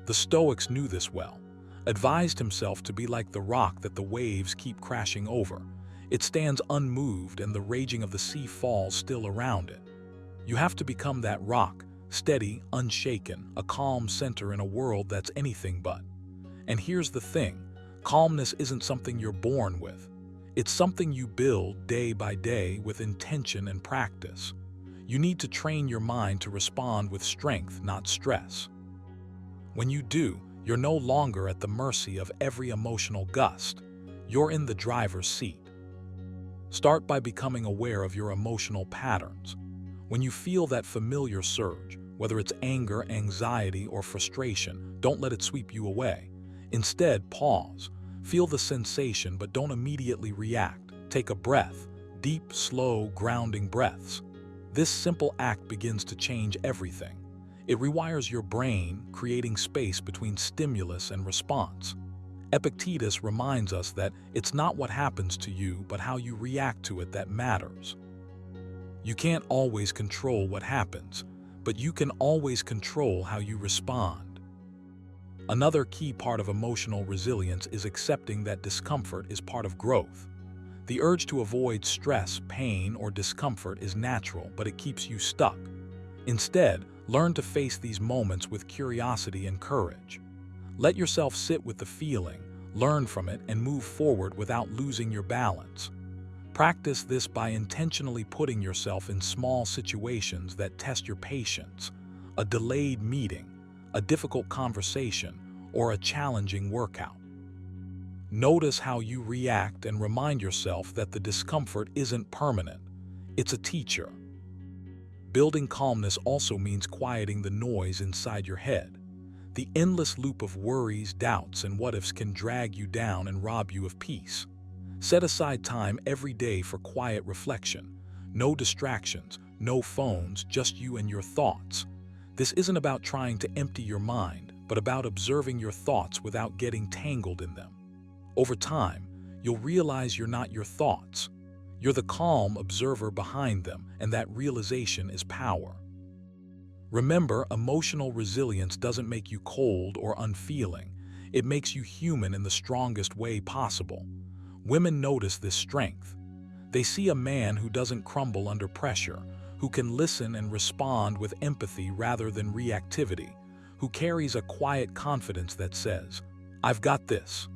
Speaker 1: The Stoics knew this well, advised himself to be like the rock that the waves keep crashing over. It stands unmoved and the raging of the sea falls still around it. You have to become that rock, steady, unshaken, a calm center in a world that's anything but. And here's the thing, calmness isn't something you're born with. It's something you build day by day with intention and practice. You need to train your mind to respond with strength, not stress. When you do, you're no longer at the mercy of every emotional gust. You're in the driver's seat. Start by becoming aware of your emotional patterns. When you feel that familiar surge, whether it's anger, anxiety, or frustration, don't let it sweep you away. Instead, pause. Feel the sensation, but don't immediately react. Take a breath, deep, slow, grounding breaths. This simple act begins to change everything. It rewires your brain, creating space between stimulus and response. Epictetus reminds us that it's not what happens to you, but how you react to it that matters. You can't always control what happens, but you can always control how you respond. Another key part of emotional resilience is accepting that discomfort is part of growth. The urge to avoid stress, pain, or discomfort is natural, but it keeps you stuck. Instead, learn to face these moments with curiosity and courage. Let yourself sit with the feeling, learn from it, and move forward without losing your balance. Practice this by intentionally putting yourself in small situations that test your patience, a delayed meeting, a difficult conversation, or a challenging workout. Notice how you react and remind yourself that the discomfort isn't permanent. It's a teacher. Building calmness also means quieting the noise inside your head. The endless loop of worries, doubts, and what-ifs can drag you down and rob you of peace. Set aside time every day for quiet reflection. No distractions, no phones, just you and your thoughts. This isn't about trying to empty your mind, but about observing your thoughts without getting tangled in them. Over time, you'll realize you're not your thoughts. You're the calm observer behind them, and that realization is power. Remember, emotional resilience doesn't make you cold or unfeeling. It makes you human in the strongest way possible. Women notice this strength. They see a man who doesn't crumble under pressure, who can listen and respond with empathy rather than reactivity, who carries a quiet confidence that says, "I've got this."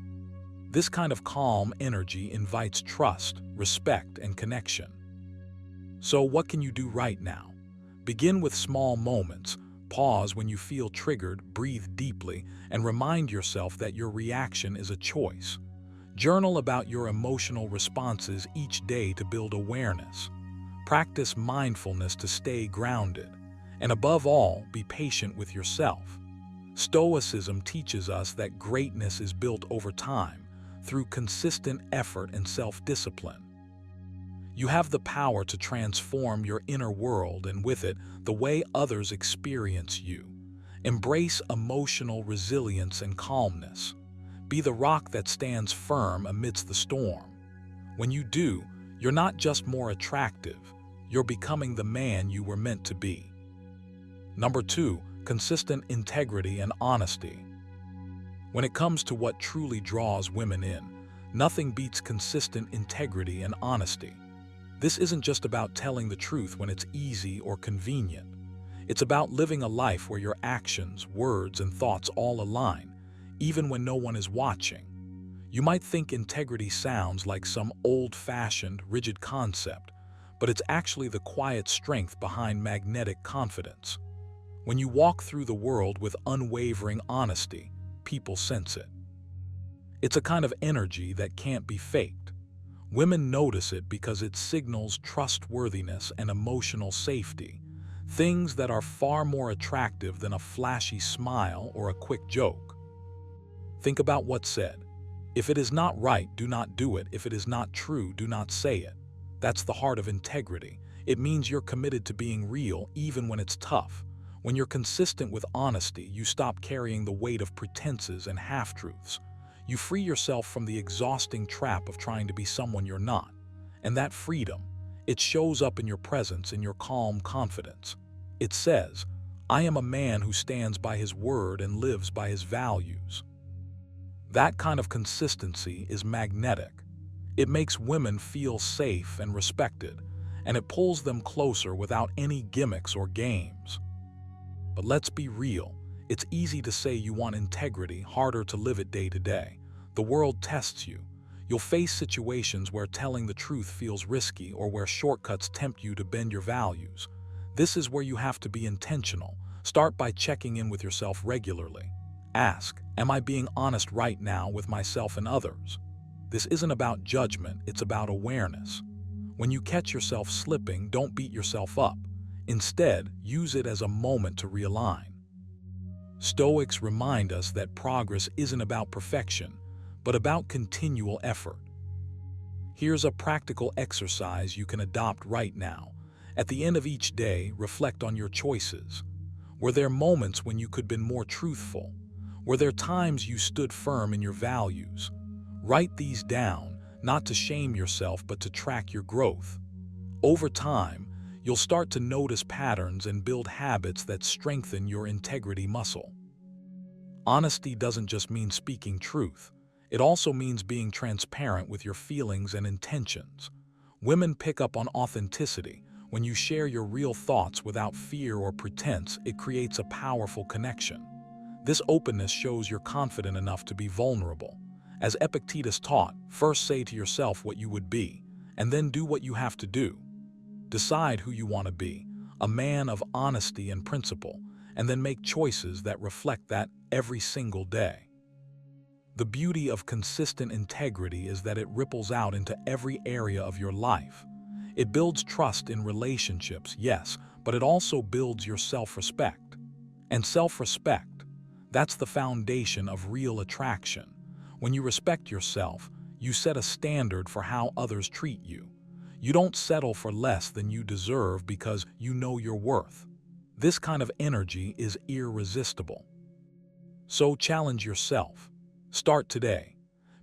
Speaker 1: This kind of calm energy invites trust, respect, and connection. So what can you do right now? Begin with small moments. Pause when you feel triggered, breathe deeply, and remind yourself that your reaction is a choice. Journal about your emotional responses each day to build awareness. Practice mindfulness to stay grounded. And above all, be patient with yourself. Stoicism teaches us that greatness is built over time, through consistent effort and self-discipline. You have the power to transform your inner world and with it, the way others experience you. Embrace emotional resilience and calmness. Be the rock that stands firm amidst the storm. When you do, you're not just more attractive, you're becoming the man you were meant to be. Number 2, consistent integrity and honesty. When it comes to what truly draws women in, nothing beats consistent integrity and honesty. This isn't just about telling the truth when it's easy or convenient. It's about living a life where your actions, words, and thoughts all align, even when no one is watching. You might think integrity sounds like some old-fashioned, rigid concept, but it's actually the quiet strength behind magnetic confidence. When you walk through the world with unwavering honesty, people sense it. It's a kind of energy that can't be faked. Women notice it because it signals trustworthiness and emotional safety, things that are far more attractive than a flashy smile or a quick joke. Think about what's said. If it is not right, do not do it. If it is not true, do not say it. That's the heart of integrity. It means you're committed to being real even when it's tough. When you're consistent with honesty, you stop carrying the weight of pretenses and half-truths. You free yourself from the exhausting trap of trying to be someone you're not. And that freedom, it shows up in your presence, in your calm confidence. It says, "I am a man who stands by his word and lives by his values." That kind of consistency is magnetic. It makes women feel safe and respected, and it pulls them closer without any gimmicks or games. But let's be real. It's easy to say you want integrity, harder to live it day to day. The world tests you. You'll face situations where telling the truth feels risky or where shortcuts tempt you to bend your values. This is where you have to be intentional. Start by checking in with yourself regularly. Ask, am I being honest right now with myself and others? This isn't about judgment, it's about awareness. When you catch yourself slipping, don't beat yourself up. Instead, use it as a moment to realign. Stoics remind us that progress isn't about perfection, but about continual effort. Here's a practical exercise you can adopt right now. At the end of each day, reflect on your choices. Were there moments when you could have been more truthful? Were there times you stood firm in your values? Write these down, not to shame yourself, but to track your growth. Over time, you'll start to notice patterns and build habits that strengthen your integrity muscle. Honesty doesn't just mean speaking truth. It also means being transparent with your feelings and intentions. Women pick up on authenticity. When you share your real thoughts without fear or pretense, it creates a powerful connection. This openness shows you're confident enough to be vulnerable. As Epictetus taught, first say to yourself what you would be, and then do what you have to do. Decide who you want to be, a man of honesty and principle, and then make choices that reflect that every single day. The beauty of consistent integrity is that it ripples out into every area of your life. It builds trust in relationships, yes, but it also builds your self-respect. And self-respect, that's the foundation of real attraction. When you respect yourself, you set a standard for how others treat you. You don't settle for less than you deserve because you know your worth. This kind of energy is irresistible. So challenge yourself. Start today.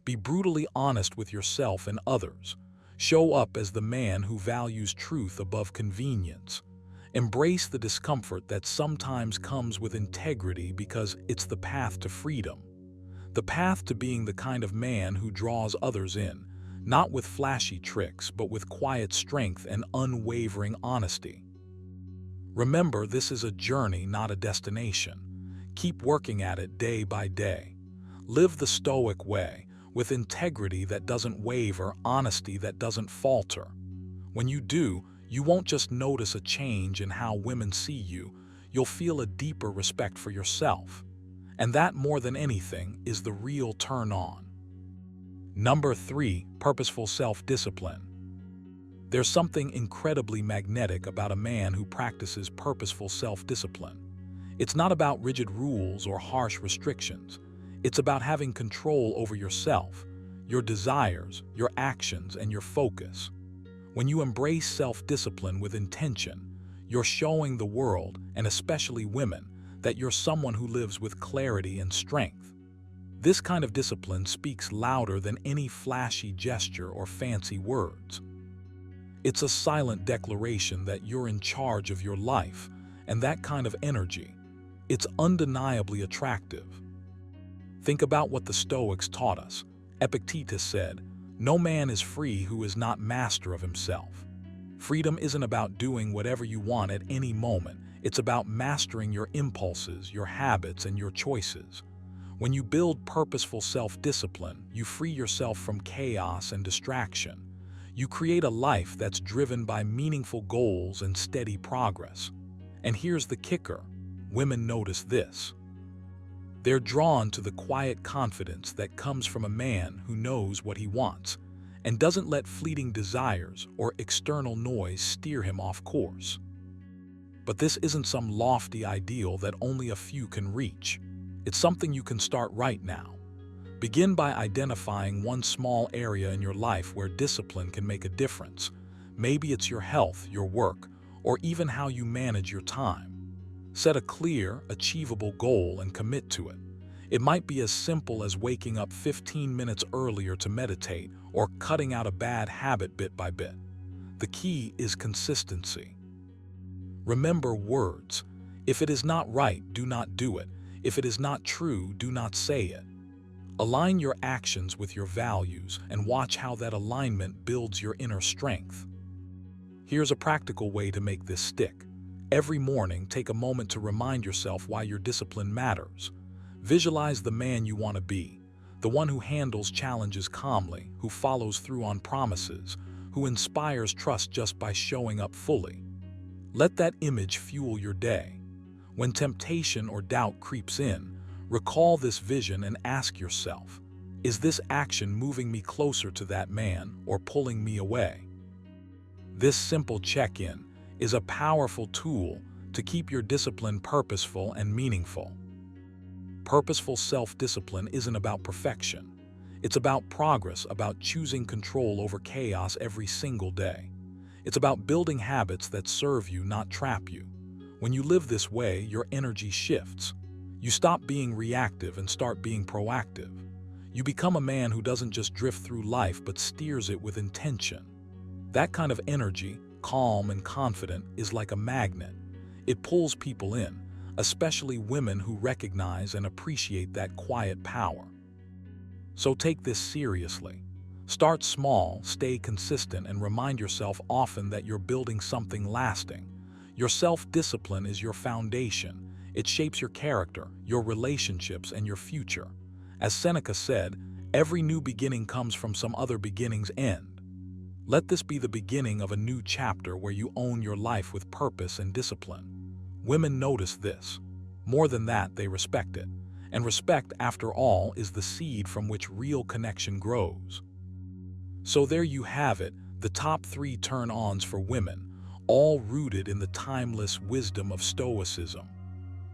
Speaker 1: Be brutally honest with yourself and others. Show up as the man who values truth above convenience. Embrace the discomfort that sometimes comes with integrity because it's the path to freedom. The path to being the kind of man who draws others in, not with flashy tricks, but with quiet strength and unwavering honesty. Remember, this is a journey, not a destination. Keep working at it day by day. Live the Stoic way, with integrity that doesn't waver, honesty that doesn't falter. When you do, You won't just notice a change in how women see you, you'll feel a deeper respect for yourself. And that, more than anything, is the real turn-on. Number 3, purposeful self-discipline. There's something incredibly magnetic about a man who practices purposeful self-discipline. It's not about rigid rules or harsh restrictions. It's about having control over yourself, your desires, your actions, and your focus. When you embrace self-discipline with intention, you're showing the world, and especially women, that you're someone who lives with clarity and strength. This kind of discipline speaks louder than any flashy gesture or fancy words. It's a silent declaration that you're in charge of your life, and that kind of energy, it's undeniably attractive. Think about what the Stoics taught us. Epictetus said, "No man is free who is not master of himself." Freedom isn't about doing whatever you want at any moment. It's about mastering your impulses, your habits, and your choices. When you build purposeful self-discipline, you free yourself from chaos and distraction. You create a life that's driven by meaningful goals and steady progress. And here's the kicker: women notice this. They're drawn to the quiet confidence that comes from a man who knows what he wants and doesn't let fleeting desires or external noise steer him off course. But this isn't some lofty ideal that only a few can reach. It's something you can start right now. Begin by identifying one small area in your life where discipline can make a difference. Maybe it's your health, your work, or even how you manage your time. Set a clear, achievable goal and commit to it. It might be as simple as waking up 15 minutes earlier to meditate or cutting out a bad habit bit by bit. The key is consistency. Remember words. If it is not right, do not do it. If it is not true, do not say it. Align your actions with your values and watch how that alignment builds your inner strength. Here's a practical way to make this stick. Every morning, take a moment to remind yourself why your discipline matters. Visualize the man you want to be, the one who handles challenges calmly, who follows through on promises, who inspires trust just by showing up fully. Let that image fuel your day. When temptation or doubt creeps in, recall this vision and ask yourself, is this action moving me closer to that man or pulling me away? This simple check-in is a powerful tool to keep your discipline purposeful and meaningful. Purposeful self-discipline isn't about perfection. It's about progress, about choosing control over chaos every single day. It's about building habits that serve you, not trap you. When you live this way, your energy shifts. You stop being reactive and start being proactive. You become a man who doesn't just drift through life but steers it with intention. That kind of energy, calm and confident, is like a magnet. It pulls people in, especially women who recognize and appreciate that quiet power. So take this seriously. Start small, stay consistent, and remind yourself often that you're building something lasting. Your self-discipline is your foundation. It shapes your character, your relationships, and your future. As Seneca said, every new beginning comes from some other beginning's end. Let this be the beginning of a new chapter where you own your life with purpose and discipline. Women notice this. More than that, they respect it. And respect, after all, is the seed from which real connection grows. So there you have it, the top 3 turn-ons for women, all rooted in the timeless wisdom of Stoicism.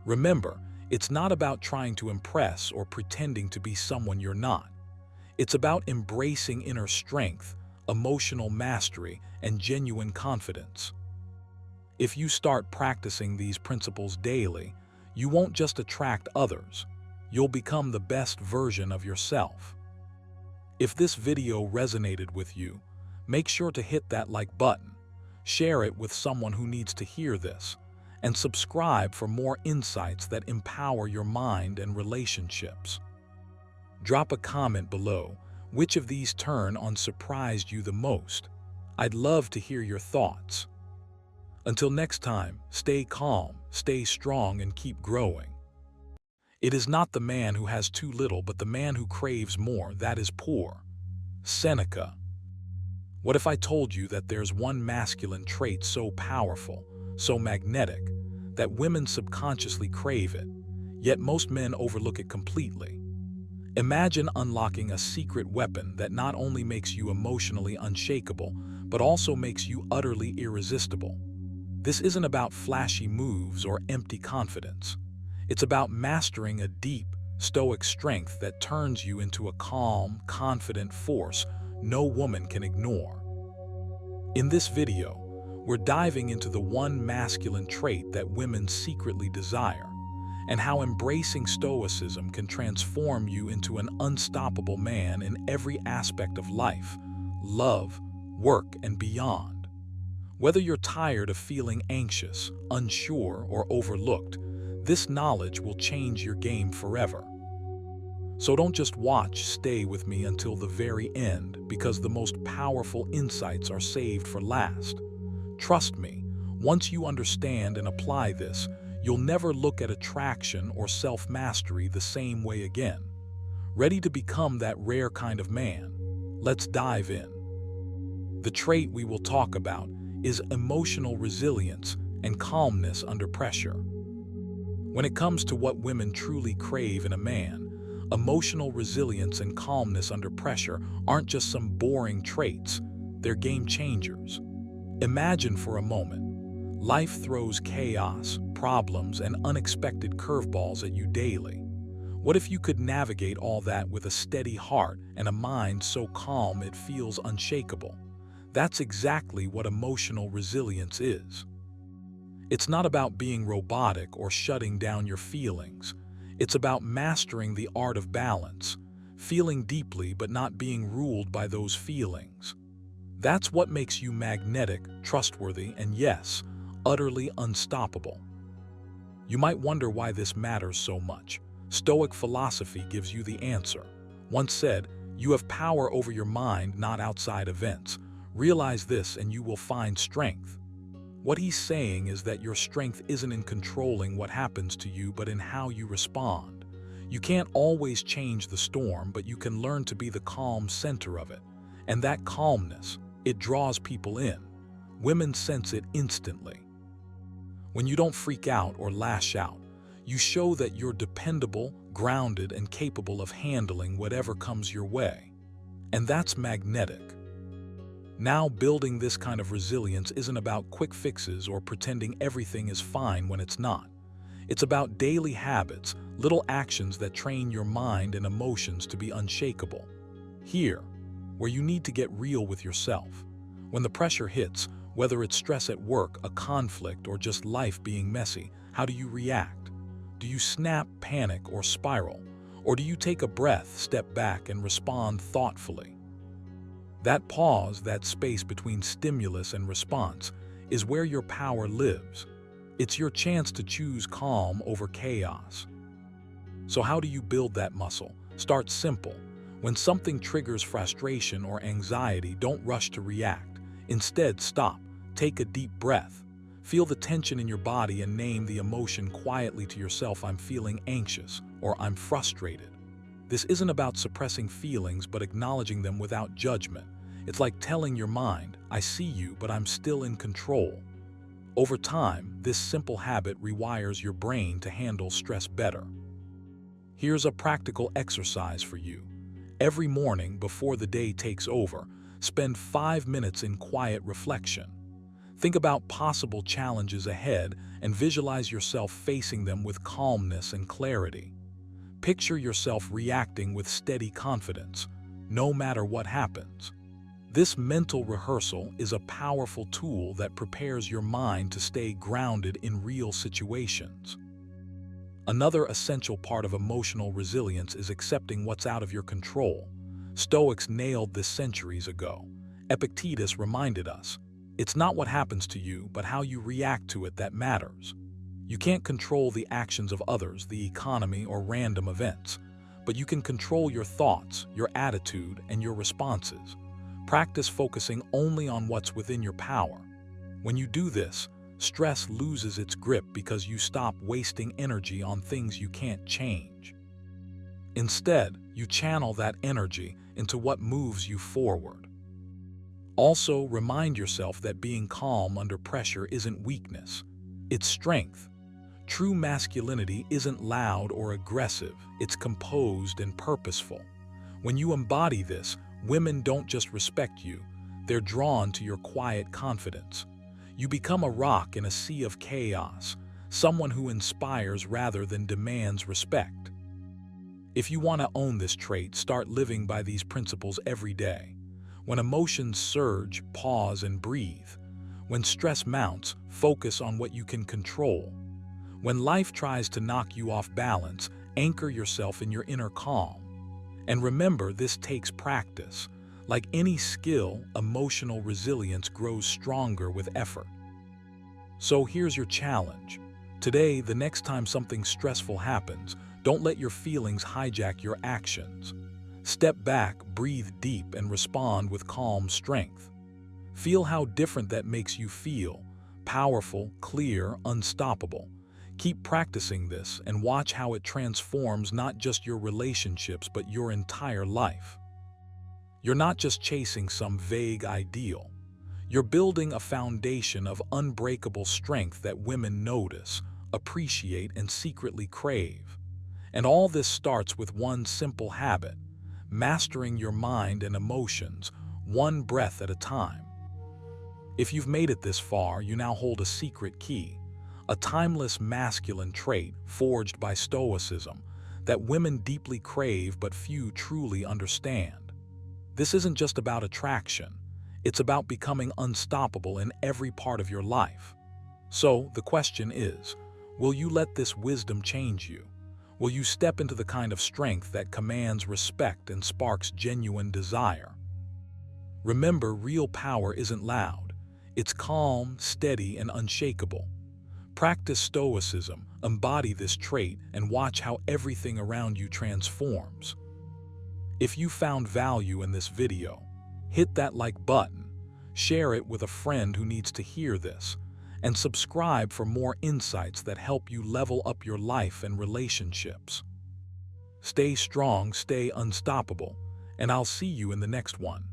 Speaker 1: Remember, it's not about trying to impress or pretending to be someone you're not. It's about embracing inner strength, emotional mastery, and genuine confidence. If you start practicing these principles daily, you won't just attract others, you'll become the best version of yourself. If this video resonated with you, make sure to hit that like button, share it with someone who needs to hear this, and subscribe for more insights that empower your mind and relationships. Drop a comment below. Which of these turn-ons surprised you the most? I'd love to hear your thoughts. Until next time, stay calm, stay strong, and keep growing. It is not the man who has too little, but the man who craves more that is poor. Seneca. What if I told you that there's one masculine trait so powerful, so magnetic, that women subconsciously crave it, yet most men overlook it completely? Imagine unlocking a secret weapon that not only makes you emotionally unshakable, but also makes you utterly irresistible. This isn't about flashy moves or empty confidence. It's about mastering a deep, stoic strength that turns you into a calm, confident force no woman can ignore. In this video, we're diving into the one masculine trait that women secretly desire, and how embracing Stoicism can transform you into an unstoppable man in every aspect of life, love, work, and beyond. Whether you're tired of feeling anxious, unsure, or overlooked, this knowledge will change your game forever. So don't just watch, stay with me until the very end, because the most powerful insights are saved for last. Trust me, once you understand and apply this, you'll never look at attraction or self-mastery the same way again. Ready to become that rare kind of man? Let's dive in. The trait we will talk about is emotional resilience and calmness under pressure. When it comes to what women truly crave in a man, emotional resilience and calmness under pressure aren't just some boring traits, they're game changers. Imagine for a moment, life throws chaos, problems, and unexpected curveballs at you daily. What if you could navigate all that with a steady heart and a mind so calm it feels unshakable? That's exactly what emotional resilience is. It's not about being robotic or shutting down your feelings. It's about mastering the art of balance, feeling deeply but not being ruled by those feelings. That's what makes you magnetic, trustworthy, and yes, utterly unstoppable. You might wonder why this matters so much. Stoic philosophy gives you the answer. Once said, "You have power over your mind, not outside events. Realize this and you will find strength." What he's saying is that your strength isn't in controlling what happens to you, but in how you respond. You can't always change the storm, but you can learn to be the calm center of it. And that calmness, it draws people in. Women sense it instantly. When you don't freak out or lash out, you show that you're dependable, grounded, and capable of handling whatever comes your way. And that's magnetic. Now, building this kind of resilience isn't about quick fixes or pretending everything is fine when it's not. It's about daily habits, little actions that train your mind and emotions to be unshakable. Here, where you need to get real with yourself. When the pressure hits, whether it's stress at work, a conflict, or just life being messy, how do you react? Do you snap, panic, or spiral? Or do you take a breath, step back, and respond thoughtfully? That pause, that space between stimulus and response, is where your power lives. It's your chance to choose calm over chaos. So how do you build that muscle? Start simple. When something triggers frustration or anxiety, don't rush to react. Instead, stop, take a deep breath. Feel the tension in your body and name the emotion quietly to yourself. "I'm feeling anxious," or "I'm frustrated." This isn't about suppressing feelings, but acknowledging them without judgment. It's like telling your mind, "I see you, but I'm still in control." Over time, this simple habit rewires your brain to handle stress better. Here's a practical exercise for you. Every morning before the day takes over, spend 5 minutes in quiet reflection. Think about possible challenges ahead and visualize yourself facing them with calmness and clarity. Picture yourself reacting with steady confidence, no matter what happens. This mental rehearsal is a powerful tool that prepares your mind to stay grounded in real situations. Another essential part of emotional resilience is accepting what's out of your control. Stoics nailed this centuries ago. Epictetus reminded us, "It's not what happens to you, but how you react to it that matters." You can't control the actions of others, the economy, or random events, but you can control your thoughts, your attitude, and your responses. Practice focusing only on what's within your power. When you do this, stress loses its grip because you stop wasting energy on things you can't change. Instead, you channel that energy into what moves you forward. Also, remind yourself that being calm under pressure isn't weakness, it's strength. True masculinity isn't loud or aggressive, it's composed and purposeful. When you embody this, women don't just respect you, they're drawn to your quiet confidence. You become a rock in a sea of chaos, someone who inspires rather than demands respect. If you want to own this trait, start living by these principles every day. When emotions surge, pause and breathe. When stress mounts, focus on what you can control. When life tries to knock you off balance, anchor yourself in your inner calm. And remember, this takes practice. Like any skill, emotional resilience grows stronger with effort. So here's your challenge. Today, the next time something stressful happens, don't let your feelings hijack your actions. Step back, breathe deep, and respond with calm strength. Feel how different that makes you feel. Powerful, clear, unstoppable. Keep practicing this and watch how it transforms not just your relationships but your entire life. You're not just chasing some vague ideal. You're building a foundation of unbreakable strength that women notice, appreciate, and secretly crave. And all this starts with one simple habit: mastering your mind and emotions, one breath at a time. If you've made it this far, you now hold a secret key, a timeless masculine trait forged by Stoicism that women deeply crave but few truly understand. This isn't just about attraction, it's about becoming unstoppable in every part of your life. So, the question is, will you let this wisdom change you? Will you step into the kind of strength that commands respect and sparks genuine desire? Remember, real power isn't loud. It's calm, steady, and unshakable. Practice Stoicism, embody this trait, and watch how everything around you transforms. If you found value in this video, hit that like button, share it with a friend who needs to hear this, and subscribe for more insights that help you level up your life and relationships. Stay strong, stay unstoppable, and I'll see you in the next one.